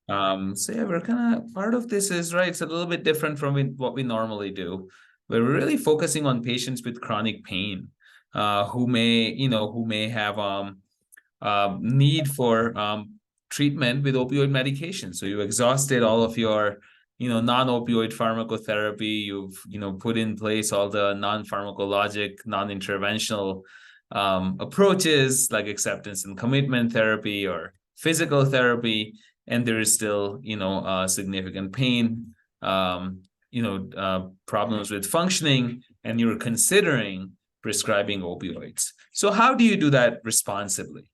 So yeah, we're kind of part of this is right. It's a little bit different from what we normally do. We're really focusing on patients with chronic pain, who may have need for treatment with opioid medication. So you exhausted all of your, non-opioid pharmacotherapy. You've, put in place all the non-pharmacologic, non-interventional approaches like acceptance and commitment therapy or physical therapy, and there is still, significant pain, problems with functioning, and you're considering prescribing opioids. So how do you do that responsibly?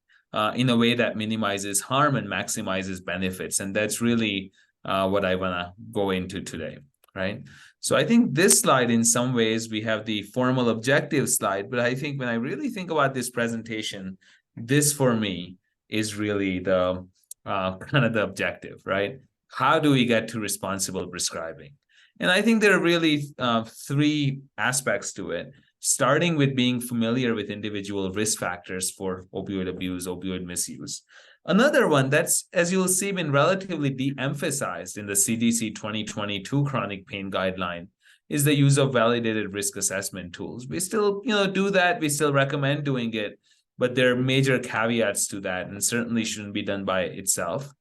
In a way that minimizes harm and maximizes benefits. And that's really what I want to go into today, right? So I think this slide, in some ways, we have the formal objective slide, but I think when I really think about this presentation, this for me is really the kind of the objective, right? How do we get to responsible prescribing? And I think there are really three aspects to it, starting with being familiar with individual risk factors for opioid abuse, opioid misuse. Another one that's, as you'll see, been relatively de-emphasized in the CDC 2022 chronic pain guideline is the use of validated risk assessment tools. We still, do that. We still recommend doing it, but there are major caveats to that and certainly shouldn't be done by itself.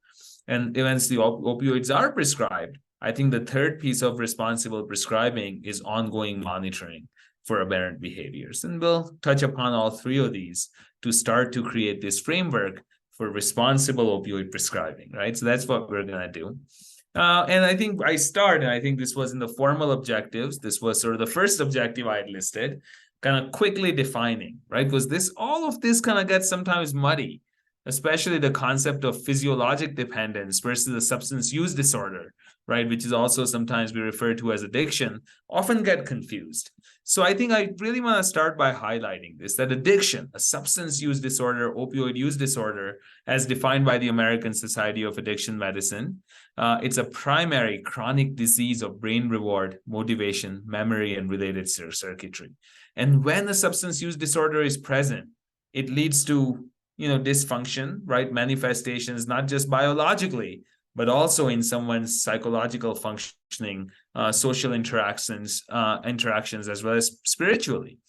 And once the opioids are prescribed, I think the third piece of responsible prescribing is ongoing monitoring for aberrant behaviors. And we'll touch upon all three of these to start to create this framework for responsible opioid prescribing, right? So that's what we're going to do. And I think and I think this was in the formal objectives. This was sort of the first objective I had listed, kind of quickly defining, right? Because all of this kind of gets sometimes muddy, especially the concept of physiologic dependence versus the substance use disorder, right? Which is also sometimes we refer to as addiction, often get confused. So I think I really want to start by highlighting this, that addiction, a substance use disorder, opioid use disorder, as defined by the American Society of Addiction Medicine, it's a primary chronic disease of brain reward, motivation, memory, and related circuitry. And when a substance use disorder is present, it leads to dysfunction, right? Manifestations, not just biologically, but also in someone's psychological functioning, social interactions, as well as spiritually.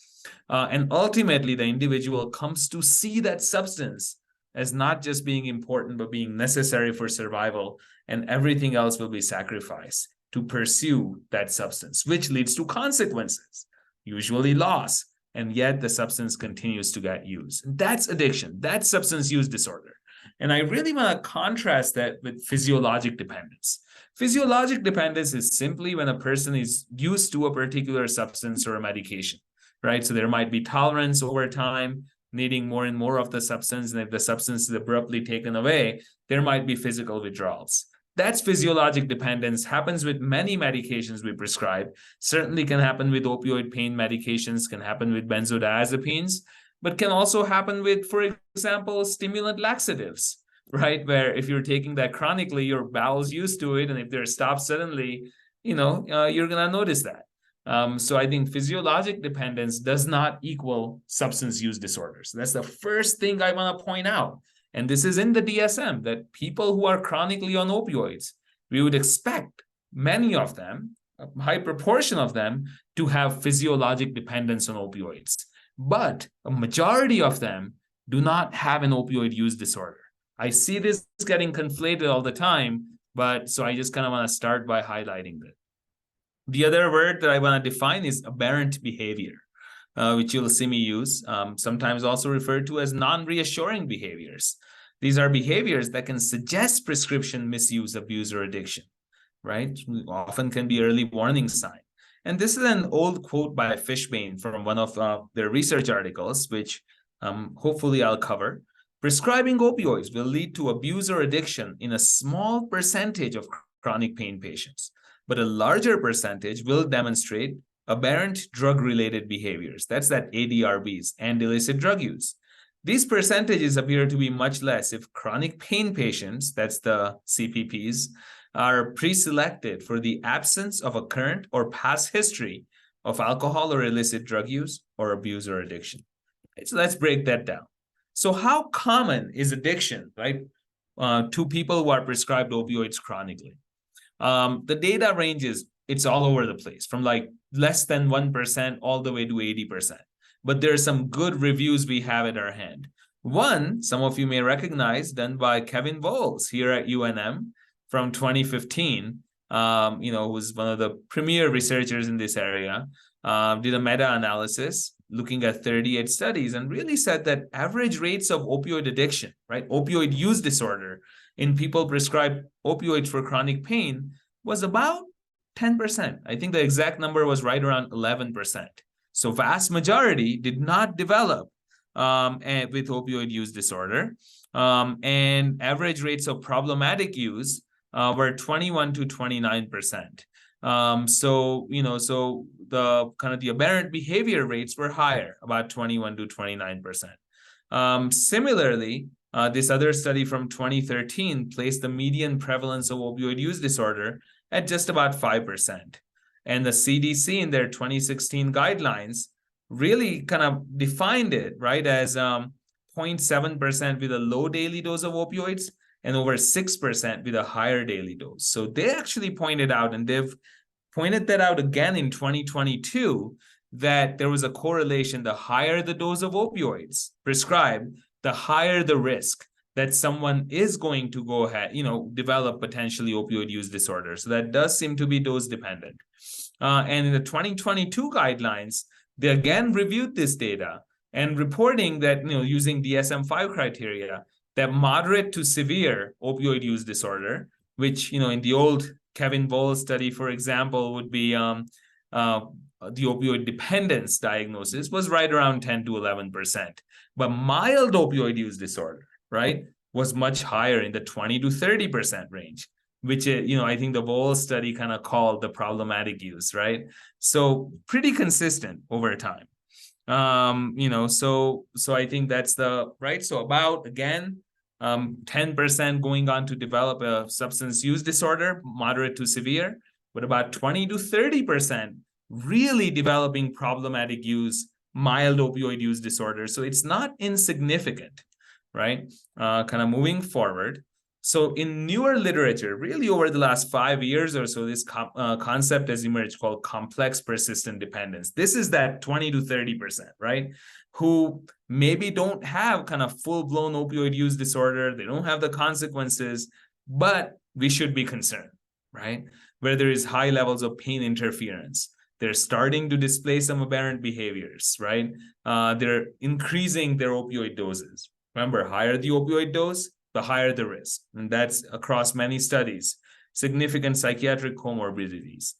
And ultimately, the individual comes to see that substance as not just being important, but being necessary for survival, and everything else will be sacrificed to pursue that substance, which leads to consequences, usually loss, and yet the substance continues to get used. That's addiction. That's substance use disorder. And I really want to contrast that with physiologic dependence. Physiologic dependence is simply when a person is used to a particular substance or a medication, right? So there might be tolerance over time, needing more and more of the substance. And if the substance is abruptly taken away, there might be physical withdrawals. That's physiologic dependence, happens with many medications we prescribe, certainly can happen with opioid pain medications, can happen with benzodiazepines, but can also happen with, for example, stimulant laxatives, right? Where if you're taking that chronically, your bowel's used to it, and if they're stopped suddenly, you're going to notice that. So I think physiologic dependence does not equal substance use disorders. That's the first thing I want to point out. And this is in the DSM, that people who are chronically on opioids, we would expect many of them, a high proportion of them, to have physiologic dependence on opioids. But a majority of them do not have an opioid use disorder. I see this getting conflated all the time, but so I just kind of want to start by highlighting that. The other word that I want to define is aberrant behavior, which you'll see me use, sometimes also referred to as non-reassuring behaviors. These are behaviors that can suggest prescription misuse, abuse, or addiction, right? Often can be early warning sign. And this is an old quote by Fishbane from one of their research articles, which hopefully I'll cover. Prescribing opioids will lead to abuse or addiction in a small percentage of chronic pain patients, but a larger percentage will demonstrate aberrant drug-related behaviors. That's that ADRBs, and illicit drug use. These percentages appear to be much less if chronic pain patients, that's the CPPs, are pre-selected for the absence of a current or past history of alcohol or illicit drug use or abuse or addiction. So let's break that down. So how common is addiction, right? to people who are prescribed opioids chronically. The data ranges, it's all over the place, from like less than 1% all the way to 80%. But there are some good reviews we have at our hand. One, some of you may recognize, done by Kevin Bowles here at UNM from 2015, who was one of the premier researchers in this area, did a meta-analysis looking at 38 studies and really said that average rates of opioid addiction, right, opioid use disorder in people prescribed opioids for chronic pain was about 10%. I think the exact number was right around 11%. So vast majority did not develop with opioid use disorder. And average rates of problematic use were 21 to 29%. So the kind of the aberrant behavior rates were higher, about 21 to 29%. Similarly, this other study from 2013 placed the median prevalence of opioid use disorder at just about 5%. And the CDC in their 2016 guidelines really kind of defined it, right, as 0.7% with a low daily dose of opioids and over 6% with a higher daily dose. So they actually pointed out, and they've pointed that out again in 2022, that there was a correlation. The higher the dose of opioids prescribed, the higher the risk that someone is going to go ahead, develop potentially opioid use disorder. So that does seem to be dose dependent. And in the 2022 guidelines, they again reviewed this data and reporting that, using DSM-5 criteria, that moderate to severe opioid use disorder, which, in the old Kevin Bowles study, for example, would be the opioid dependence diagnosis, was right around 10 to 11%. But mild opioid use disorder, right, was much higher in the 20 to 30% range, which, I think the Bowles study kind of called the problematic use, right? So pretty consistent over time. So I think that's the, right? So about, again, 10% going on to develop a substance use disorder, moderate to severe, but about 20 to 30% really developing problematic use, mild opioid use disorder. So it's not insignificant, right? Kind of moving forward. So in newer literature, really over the last 5 years or so, this concept has emerged called complex persistent dependence. This is that 20 to 30%, right? Who maybe don't have kind of full-blown opioid use disorder. They don't have the consequences, but we should be concerned, right? Where there is high levels of pain interference. They're starting to display some aberrant behaviors, right? They're increasing their opioid doses. Remember, higher the opioid dose, the higher the risk. And that's across many studies. Significant psychiatric comorbidities.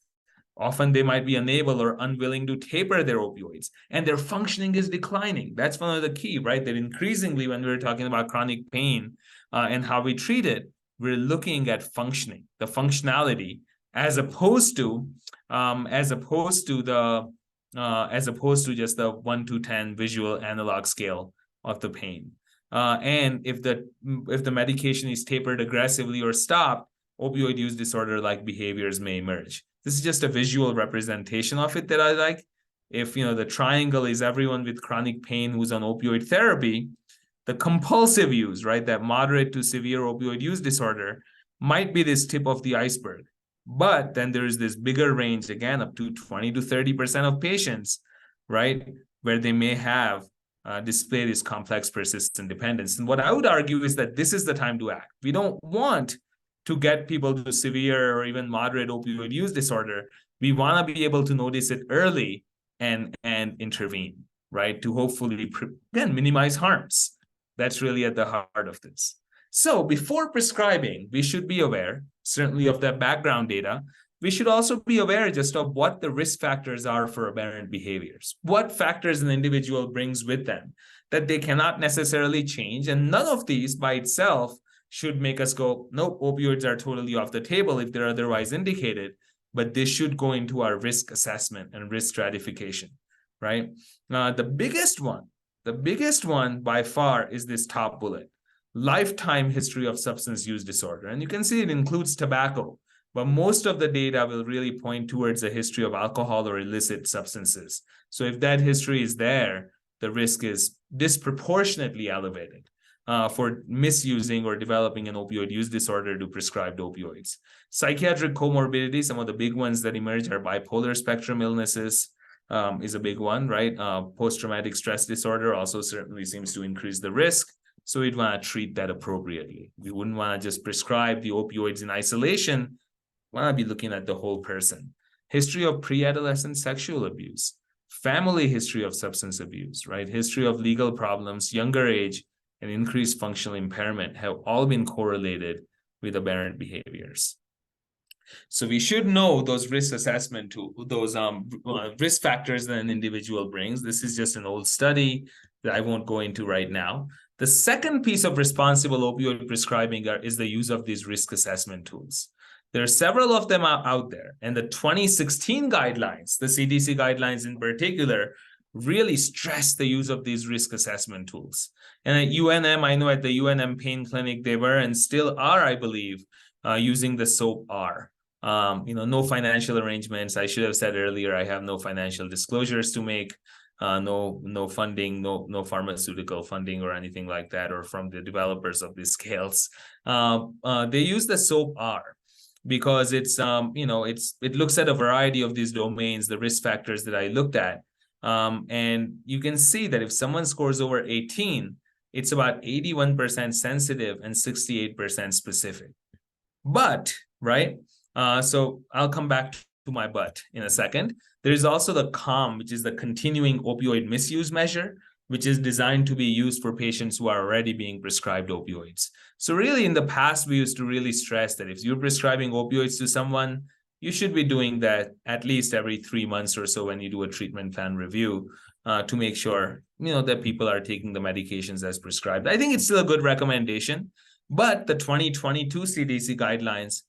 Often they might be unable or unwilling to taper their opioids, and their functioning is declining. That's one of the key, right? That increasingly, when we're talking about chronic pain and how we treat it, we're looking at functioning, the functionality, as opposed to just the 1 to 10 visual analog scale of the pain. And if the medication is tapered aggressively or stopped, opioid use disorder-like behaviors may emerge. This is just a visual representation of it that I like. If the triangle is everyone with chronic pain who's on opioid therapy, the compulsive use, right, that moderate to severe opioid use disorder might be this tip of the iceberg. But then there is this bigger range, again, up to 20 to 30% of patients, right, where they may have display this complex persistent dependence. And what I would argue is that this is the time to act. We don't want to get people to severe or even moderate opioid use disorder. We want to be able to notice it early and intervene, right, to hopefully, again, minimize harms. That's really at the heart of this. So before prescribing, we should be aware, certainly, of that background data. We should also be aware just of what the risk factors are for aberrant behaviors, what factors an individual brings with them that they cannot necessarily change. And none of these by itself should make us go, nope, opioids are totally off the table if they're otherwise indicated, but this should go into our risk assessment and risk stratification, right? The biggest one by far is this top bullet, lifetime history of substance use disorder. And you can see it includes tobacco, but most of the data will really point towards a history of alcohol or illicit substances. So if that history is there, the risk is disproportionately elevated. for misusing or developing an opioid use disorder to prescribed opioids. Psychiatric comorbidities, some of the big ones that emerge are bipolar spectrum illnesses, is a big one, right? Post-traumatic stress disorder also certainly seems to increase the risk. So we'd want to treat that appropriately. We wouldn't want to just prescribe the opioids in isolation. We want to be looking at the whole person. History of pre-adolescent sexual abuse, family history of substance abuse, right? History of legal problems, younger age, and increased functional impairment have all been correlated with aberrant behaviors. So we should know those risk assessment tools, those risk factors that an individual brings. This is just an old study that I won't go into right now. The second piece of responsible opioid prescribing is the use of these risk assessment tools. There are several of them out there, and the 2016 guidelines, the CDC guidelines in particular, really stress the use of these risk assessment tools. And at UNM, I know at the UNM pain clinic, they were and still are, I believe, using the SOAP-R. No financial arrangements. I should have said earlier, I have no financial disclosures to make, no funding, no pharmaceutical funding or anything like that, or from the developers of these scales. They use the SOAP-R because it looks at a variety of these domains, the risk factors that I looked at. And you can see that if someone scores over 18, it's about 81% sensitive and 68% specific. But, right? So I'll come back to my but in a second. There is also the COM, which is the continuing opioid misuse measure, which is designed to be used for patients who are already being prescribed opioids. So really in the past, we used to really stress that if you're prescribing opioids to someone, you should be doing that at least every 3 months or so when you do a treatment plan review to make sure, that people are taking the medications as prescribed. I think it's still a good recommendation, but the 2022 CDC guidelines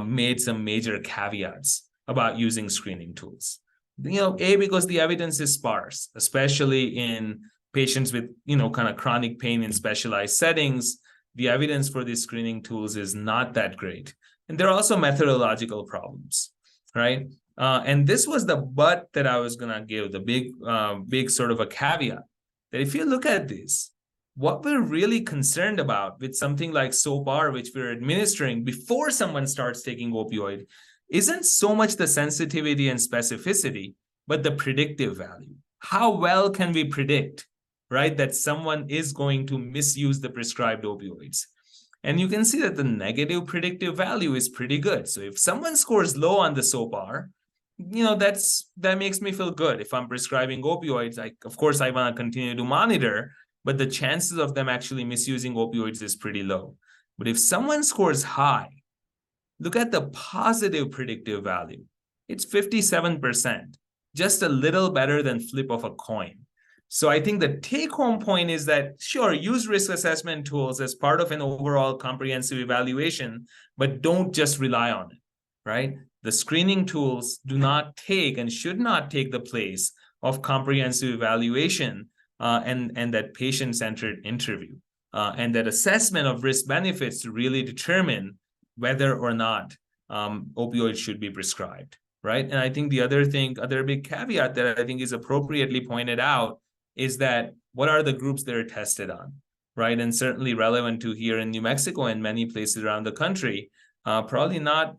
made some major caveats about using screening tools. Because the evidence is sparse, especially in patients with, kind of chronic pain in specialized settings. The evidence for these screening tools is not that great. And there are also methodological problems, right? And this was the but that I was going to give, the big sort of a caveat, that if you look at this, what we're really concerned about with something like SOAP-R, which we're administering before someone starts taking opioid, isn't so much the sensitivity and specificity, but the predictive value. How well can we predict, right, that someone is going to misuse the prescribed opioids? And you can see that the negative predictive value is pretty good. So if someone scores low on the SOAP-R, that makes me feel good. If I'm prescribing opioids, of course, I want to continue to monitor, but the chances of them actually misusing opioids is pretty low. But if someone scores high, look at the positive predictive value. It's 57%, just a little better than flip of a coin. So I think the take-home point is that, sure, use risk assessment tools as part of an overall comprehensive evaluation, but don't just rely on it, right? The screening tools do not take and should not take the place of comprehensive evaluation and that patient-centered interview and that assessment of risk benefits to really determine whether or not opioids should be prescribed, right? And I think the other big caveat that I think is appropriately pointed out is that what are the groups that are tested on, right? And certainly relevant to here in New Mexico and many places around the country, probably not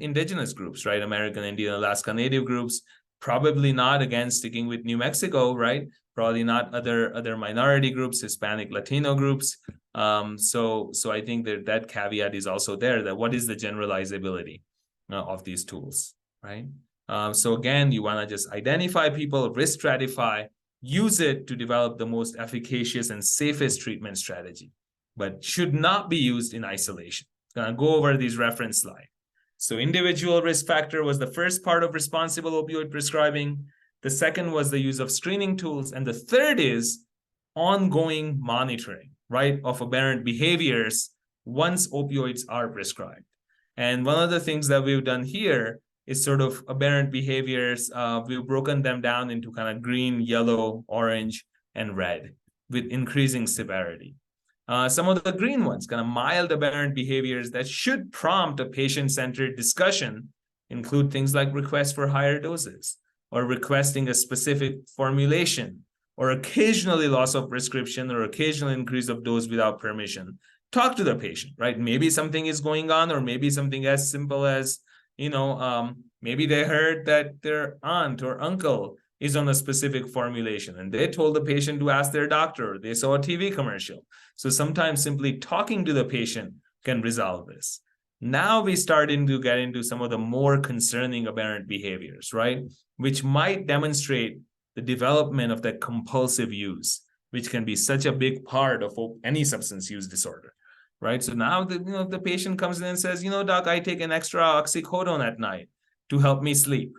indigenous groups, right? American Indian, Alaska Native groups, probably not, again, sticking with New Mexico, right? Probably not other minority groups, Hispanic, Latino groups. So I think that caveat is also there, that what is the generalizability of these tools, right? So again, you want to just identify people, risk stratify, use it to develop the most efficacious and safest treatment strategy, but should not be used in isolation. I'm going to go over these reference slides. So individual risk factor was the first part of responsible opioid prescribing. The second was the use of screening tools. And the third is ongoing monitoring, right, of aberrant behaviors once opioids are prescribed. And one of the things that we've done here is sort of aberrant behaviors. We've broken them down into kind of green, yellow, orange, and red with increasing severity. Some of the green ones, kind of mild aberrant behaviors that should prompt a patient-centered discussion, include things like requests for higher doses, or requesting a specific formulation, or occasionally loss of prescription or occasional increase of dose without permission, talk to the patient, right? Maybe something is going on, or maybe something as simple as, maybe they heard that their aunt or uncle is on a specific formulation and they told the patient to ask their doctor, or they saw a TV commercial. So sometimes simply talking to the patient can resolve this. Now we starting to get into some of the more concerning aberrant behaviors, right? Which might demonstrate the development of that compulsive use, which can be such a big part of any substance use disorder, right? So now the patient comes in and says, doc, I take an extra oxycodone at night to help me sleep,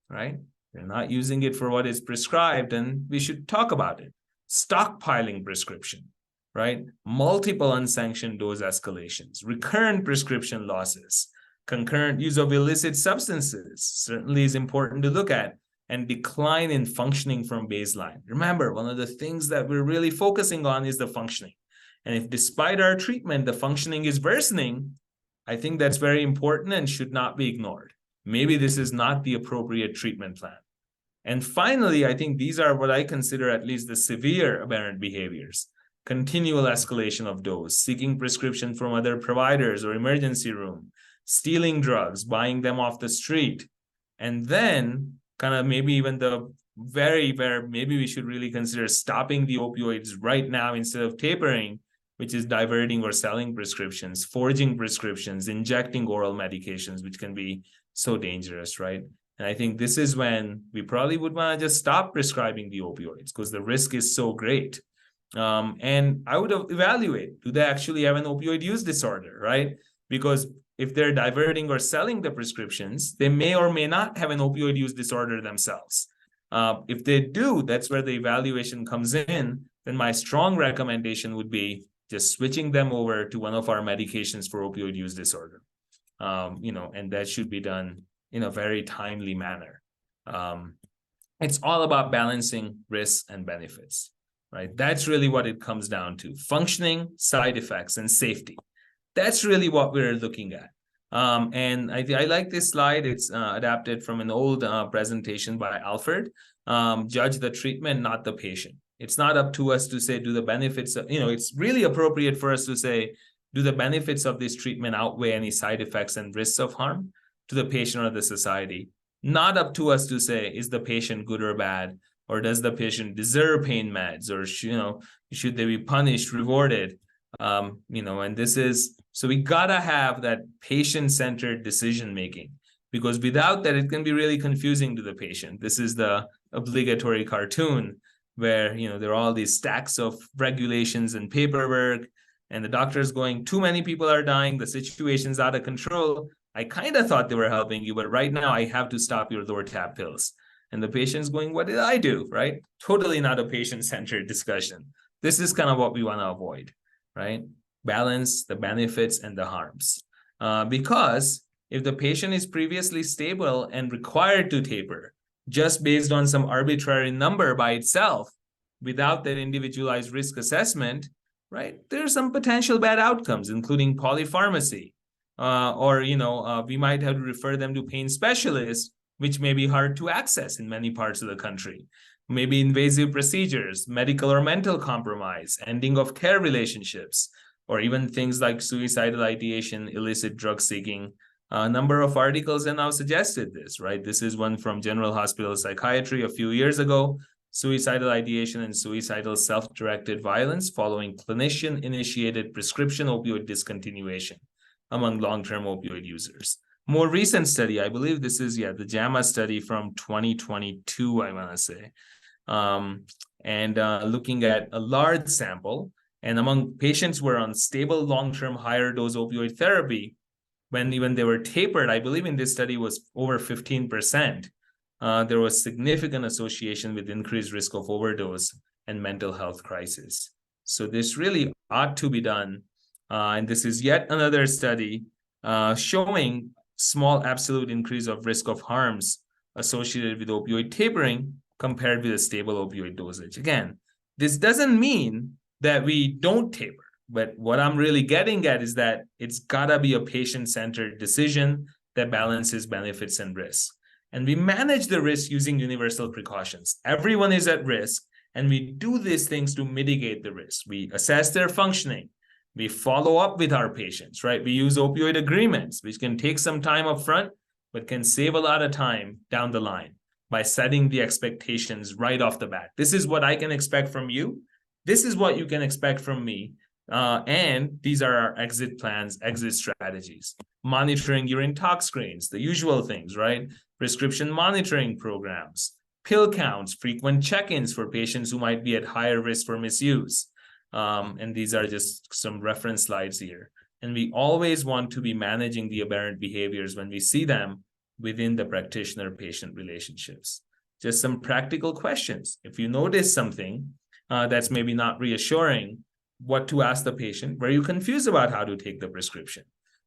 right? They're not using it for what is prescribed, and we should talk about it. Stockpiling prescription, right? Multiple unsanctioned dose escalations, recurrent prescription losses, concurrent use of illicit substances certainly is important to look at, and decline in functioning from baseline. Remember, one of the things that we're really focusing on is the functioning. And if despite our treatment, the functioning is worsening, I think that's very important and should not be ignored. Maybe this is not the appropriate treatment plan. And finally, I think these are what I consider at least the severe aberrant behaviors. Continual escalation of dose, seeking prescription from other providers or emergency room, stealing drugs, buying them off the street, and then kind of maybe even the maybe we should really consider stopping the opioids right now instead of tapering, which is diverting or selling prescriptions, forging prescriptions, injecting oral medications, which can be so dangerous, right? And I think this is when we probably would want to just stop prescribing the opioids because the risk is so great. And I would evaluate, do they actually have an opioid use disorder, right? Because if they're diverting or selling the prescriptions, they may or may not have an opioid use disorder themselves. If they do, that's where the evaluation comes in. Then my strong recommendation would be just switching them over to one of our medications for opioid use disorder. And that should be done in a very timely manner. It's all about balancing risks and benefits, right? That's really what it comes down to: functioning, side effects, and safety. That's really what we're looking at. And I like this slide. It's adapted from an old presentation by Alfred. Judge the treatment, not the patient. It's not up to us to say, do the benefits, it's really appropriate for us to say, do the benefits of this treatment outweigh any side effects and risks of harm to the patient or the society? Not up to us to say, is the patient good or bad? Or does the patient deserve pain meds? Or, should they be punished, rewarded? And this is, so we gotta have that patient-centered decision-making, because without that, it can be really confusing to the patient. This is the obligatory cartoon where, there are all these stacks of regulations and paperwork, and the doctor's going, too many people are dying, the situation's out of control. I kind of thought they were helping you, but right now I have to stop your Lortab pills. And the patient's going, what did I do, right? Totally not a patient-centered discussion. This is kind of what we want to avoid, right? Balance the benefits and the harms. Because if the patient is previously stable and required to taper, just based on some arbitrary number by itself, without that individualized risk assessment, right, there are some potential bad outcomes, including polypharmacy, we might have to refer them to pain specialists, which may be hard to access in many parts of the country. Maybe invasive procedures, medical or mental compromise, ending of care relationships, or even things like suicidal ideation, illicit drug seeking. A number of articles have now suggested this, right? This is one from General Hospital Psychiatry a few years ago: suicidal ideation and suicidal self-directed violence following clinician-initiated prescription opioid discontinuation among long-term opioid users. More recent study, I believe this is, the JAMA study from 2022, I want to say, looking at a large sample, and among patients who were on stable long-term higher dose opioid therapy, when even they were tapered, I believe in this study was over 15%, there was significant association with increased risk of overdose and mental health crisis. So this really ought to be done. And this is yet another study showing small absolute increase of risk of harms associated with opioid tapering compared with a stable opioid dosage. Again, this doesn't mean that we don't taper, but what I'm really getting at is that it's gotta be a patient-centered decision that balances benefits and risks. And we manage the risk using universal precautions. Everyone is at risk, And we do these things to mitigate the risk. We assess their functioning. We follow up with our patients, right? We use opioid agreements, which can take some time up front, but can save a lot of time down the line by setting the expectations right off the bat. This is what I can expect from you. This is what you can expect from me. And these are our exit plans, exit strategies. Monitoring urine tox screens, the usual things, right? Prescription monitoring programs, pill counts, frequent check-ins for patients who might be at higher risk for misuse. And these are just some reference slides here. And we always want to be managing the aberrant behaviors when we see them within the practitioner-patient relationships. Just some practical questions. If you notice something that's maybe not reassuring, what to ask the patient? Were you confused about how to take the prescription?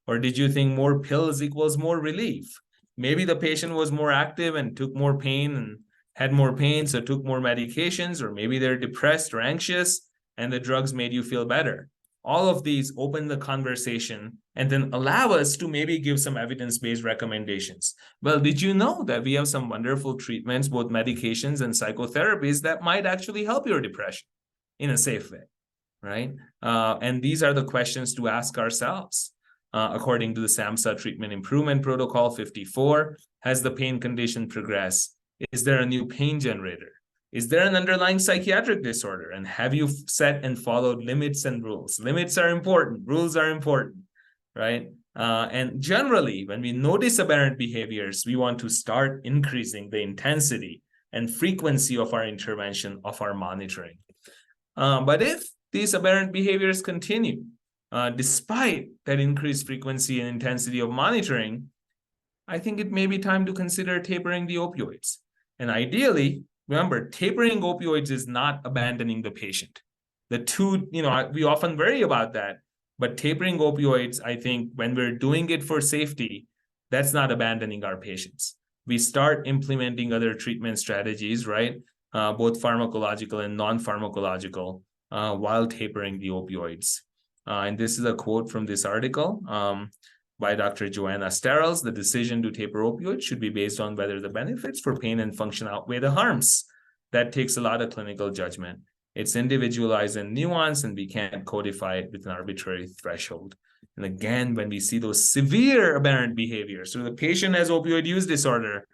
Or did you think more pills equals more relief? Maybe the patient was more active and took more pain and had more pain, so took more medications, or maybe they're depressed or anxious and the drugs made you feel better. All of these open the conversation and then allow us to maybe give some evidence-based recommendations. Well, did you know that we have some wonderful treatments, both medications and psychotherapies, that might actually help your depression in a safe way, right? And these are the questions to ask ourselves. According to the SAMHSA Treatment Improvement Protocol 54, has the pain condition progressed? Is there a new pain generator? Is there an underlying psychiatric disorder? And have you set and followed limits and rules? Limits are important. Rules are important, right? And generally, when we notice aberrant behaviors, we want to start increasing the intensity and frequency of our intervention, of our monitoring. But if these aberrant behaviors continue, despite that increased frequency and intensity of monitoring, I think it may be time to consider tapering the opioids. And ideally, remember, tapering opioids is not abandoning the patient. The two, we often worry about that, but tapering opioids, I think when we're doing it for safety, that's not abandoning our patients. We start implementing other treatment strategies, right? Both pharmacological and non-pharmacological, while tapering the opioids. And this is a quote from this article by Dr. Joanna Sterles. The decision to taper opioids should be based on whether the benefits for pain and function outweigh the harms. That takes a lot of clinical judgment. It's individualized and nuanced, and we can't codify it with an arbitrary threshold. And again, when we see those severe aberrant behaviors, so the patient has opioid use disorder,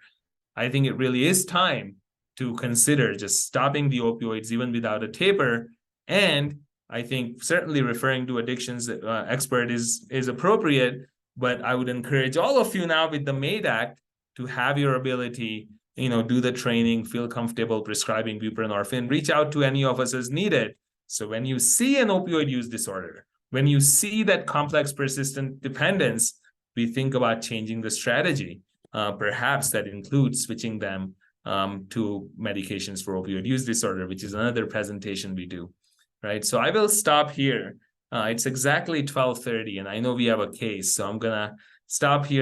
I think it really is time to consider just stopping the opioids even without a taper. And I think certainly referring to addictions expert is appropriate, but I would encourage all of you now with the MAID Act to have your ability, do the training, feel comfortable prescribing buprenorphine, reach out to any of us as needed. So when you see an opioid use disorder, when you see that complex persistent dependence, we think about changing the strategy. Perhaps that includes switching them to medications for opioid use disorder, which is another presentation we do, right? So I will stop here. It's exactly 12:30, and I know we have a case, so I'm gonna stop here.